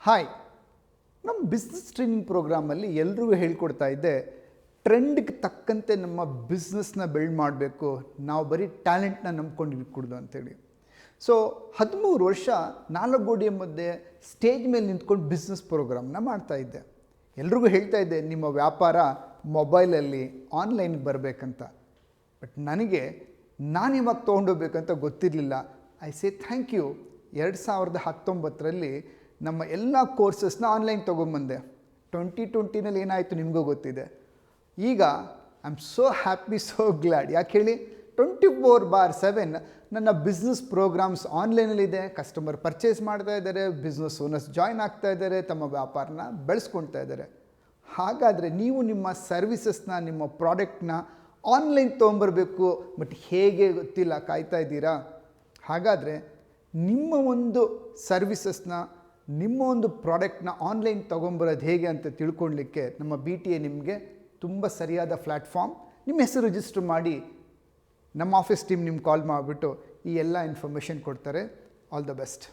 Hi, ನಮ್ಮ business training ಪ್ರೋಗ್ರಾಮಲ್ಲಿ ಎಲ್ರಿಗೂ ಹೇಳ್ಕೊಡ್ತಾ ಇದ್ದೆ, ಟ್ರೆಂಡ್ಗೆ ತಕ್ಕಂತೆ ನಮ್ಮ ಬಿಸ್ನೆಸ್ನ ಬಿಲ್ಡ್ ಮಾಡಬೇಕು, ನಾವು ಬರೀ ಟ್ಯಾಲೆಂಟ್ನ ನಂಬ್ಕೊಂಡು ಇಟ್ಕೊಡ್ದು ಅಂತೇಳಿ. ಸೊ 13 ವರ್ಷ 4 ಗೋಡೆಯ ಮಧ್ಯೆ ಸ್ಟೇಜ್ ಮೇಲೆ ನಿಂತ್ಕೊಂಡು ಬಿಸ್ನೆಸ್ ಪ್ರೋಗ್ರಾಮ್ನ ಮಾಡ್ತಾಯಿದ್ದೆ. ಎಲ್ರಿಗೂ ಹೇಳ್ತಾ ಇದ್ದೆ, ನಿಮ್ಮ ವ್ಯಾಪಾರ ಮೊಬೈಲಲ್ಲಿ ಆನ್ಲೈನ್ಗೆ ಬರಬೇಕಂತ. ಬಟ್ ನನಗೆ ನಾನು ಇವಾಗ ತೊಗೊಂಡೋಗ್ಬೇಕಂತ ಗೊತ್ತಿರಲಿಲ್ಲ. I say thank you. 2019ರಲ್ಲಿ ನಮ್ಮ ಎಲ್ಲ ಕೋರ್ಸಸ್ನ ಆನ್ಲೈನ್ ತೊಗೊಂಬಂದೆ. 2020ನಲ್ಲಿ ಏನಾಯಿತು ನಿಮಗೂ ಗೊತ್ತಿದೆ. ಈಗ I am so happy, so glad. ಯಾಕೆ ಹೇಳಿ, 24/7 ನನ್ನ ಬಿಸ್ನೆಸ್ ಪ್ರೋಗ್ರಾಮ್ಸ್ ಆನ್ಲೈನಲ್ಲಿದೆ. ಕಸ್ಟಮರ್ ಪರ್ಚೇಸ್ ಮಾಡ್ತಾ ಇದ್ದಾರೆ, ಬಿಸ್ನೆಸ್ ಓನರ್ಸ್ ಜಾಯ್ನ್ ಆಗ್ತಾ ಇದ್ದಾರೆ, ತಮ್ಮ ವ್ಯಾಪಾರನ ಬೆಳೆಸ್ಕೊಳ್ತಾ ಇದ್ದಾರೆ. ಹಾಗಾದರೆ ನೀವು ನಿಮ್ಮ ಸರ್ವಿಸಸ್ನ, ನಿಮ್ಮ ಪ್ರಾಡಕ್ಟ್ನ ಆನ್ಲೈನ್ ತೊಗೊಂಬರಬೇಕು, ಬಟ್ ಹೇಗೆ ಗೊತ್ತಿಲ್ಲ, ಕಾಯ್ತಾ ಇದ್ದೀರಾ? ಹಾಗಾದರೆ ನಿಮ್ಮ ಒಂದು ಸರ್ವಿಸಸ್ನ, ನಿಮ್ಮ ಒಂದು ಪ್ರಾಡಕ್ಟ್ನ ಆನ್ಲೈನ್ ತೊಗೊಂಬರೋದು ಹೇಗೆ ಅಂತ ತಿಳ್ಕೊಳ್ಳಿಕ್ಕೆ ನಮ್ಮ BTA ನಿಮಗೆ ತುಂಬ ಸರಿಯಾದ ಪ್ಲ್ಯಾಟ್ಫಾರ್ಮ್. ನಿಮ್ಮ ಹೆಸರು ರಿಜಿಸ್ಟರ್ ಮಾಡಿ, ನಮ್ಮ ಆಫೀಸ್ ಟೀಮ್ ನಿಮ್ಗೆ ಕಾಲ್ ಮಾಡಿಬಿಟ್ಟು ಈ ಎಲ್ಲ ಇನ್ಫಾರ್ಮೇಷನ್ ಕೊಡ್ತಾರೆ. All the best.